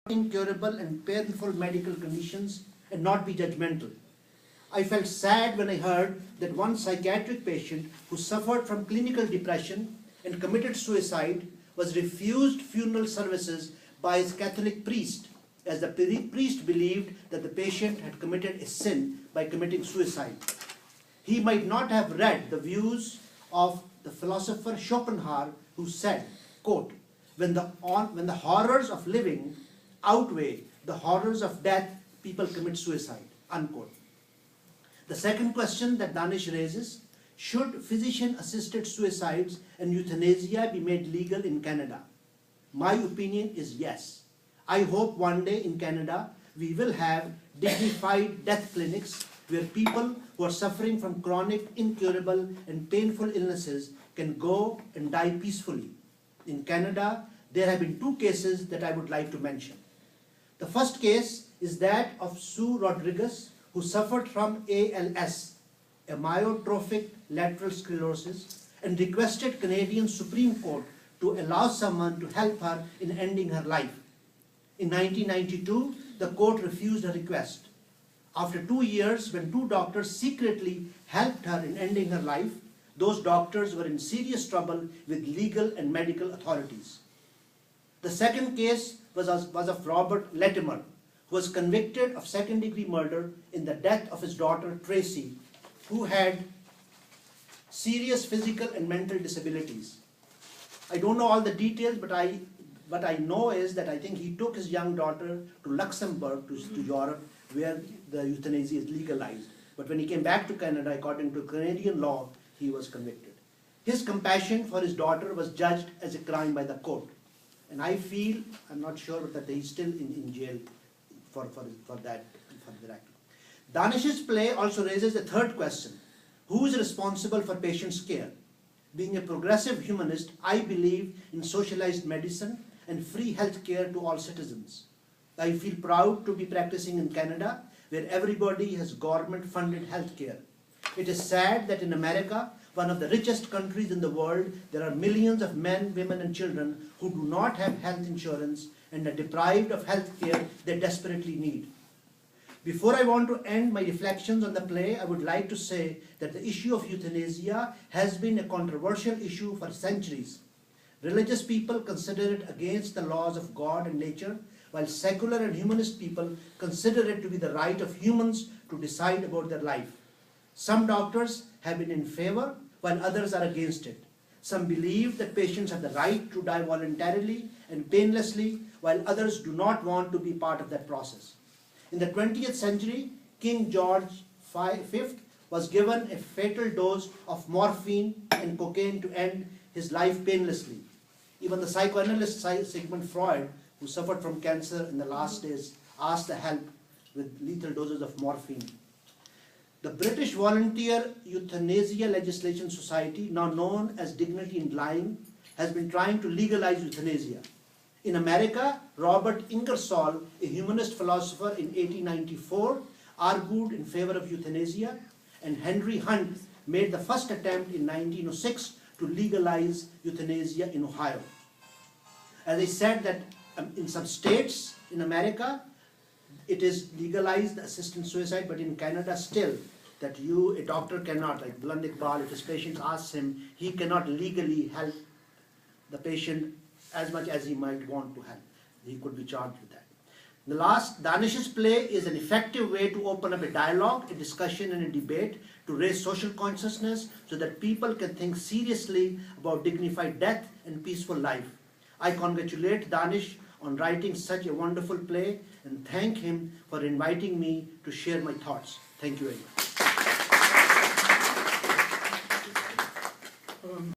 incurable and painful medical conditions and not be judgmental. I felt sad when I heard that one psychiatric patient who suffered from clinical depression and committed suicide was refused funeral services by his Catholic priest, as the priest believed that the patient had committed a sin by committing suicide. He might not have read the views of the philosopher Schopenhauer, who said, quote, when the horrors of living outweigh the horrors of death, people commit suicide, unquote. The second question that Danish raises, should physician-assisted suicides and euthanasia be made legal in Canada? My opinion is yes. I hope one day in Canada we will have dignified death clinics where people who are suffering from chronic, incurable and painful illnesses can go and die peacefully. In Canada, there have been two cases that I would like to mention. The first case is that of Sue Rodriguez, who suffered from ALS, amyotrophic lateral sclerosis, and requested Canadian Supreme Court to allow someone to help her in ending her life. In 1992, the court refused her request. After 2 years, when two doctors secretly helped her in ending her life, those doctors were in serious trouble with legal and medical authorities. The second case was of Robert Latimer, who was convicted of second-degree murder in the death of his daughter Tracy, who had serious physical and mental disabilities. I don't know all the details, but what I know is that I think he took his young daughter to Luxembourg, to Europe, where the euthanasia is legalized. But when he came back to Canada, according to Canadian law, he was convicted. His compassion for his daughter was judged as a crime by the court. And I feel, I'm not sure that he's still in jail for that act. Danish's play also raises a third question. Who is responsible for patients' care? Being a progressive humanist, I believe in socialized medicine and free health care to all citizens. I feel proud to be practicing in Canada, where everybody has government-funded health care. It is sad that in America, one of the richest countries in the world, there are millions of men, women and children who do not have health insurance and are deprived of health care they desperately need. Before I want to end my reflections on the play, I would like to say that the issue of euthanasia has been a controversial issue for centuries. Religious people consider it against the laws of God and nature, while secular and humanist people consider it to be the right of humans to decide about their life. Some doctors have been in favor, while others are against it. Some believe that patients have the right to die voluntarily and painlessly, while others do not want to be part of that process. In the 20th century, King George V was given a fatal dose of morphine and cocaine to end his life painlessly. Even the psychoanalyst Sigmund Freud, who suffered from cancer in the last days, asked for help with lethal doses of morphine. The British Volunteer Euthanasia Legislation Society, now known as Dignity in Dying, has been trying to legalize euthanasia. In America, Robert Ingersoll, a humanist philosopher in 1894, argued in favor of euthanasia, and Henry Hunt made the first attempt in 1906 to legalize euthanasia in Ohio. As I said, that in some states in America, it is legalized, assisted suicide, but in Canada still, that a doctor cannot, like Bland Iqbal, if his patient asks him, he cannot legally help the patient as much as he might want to help. He could be charged with that. The last, Danish's play is an effective way to open up a dialogue, a discussion and a debate to raise social consciousness so that people can think seriously about dignified death and peaceful life. I congratulate Danish on writing such a wonderful play and thank him for inviting me to share my thoughts. Thank you very much.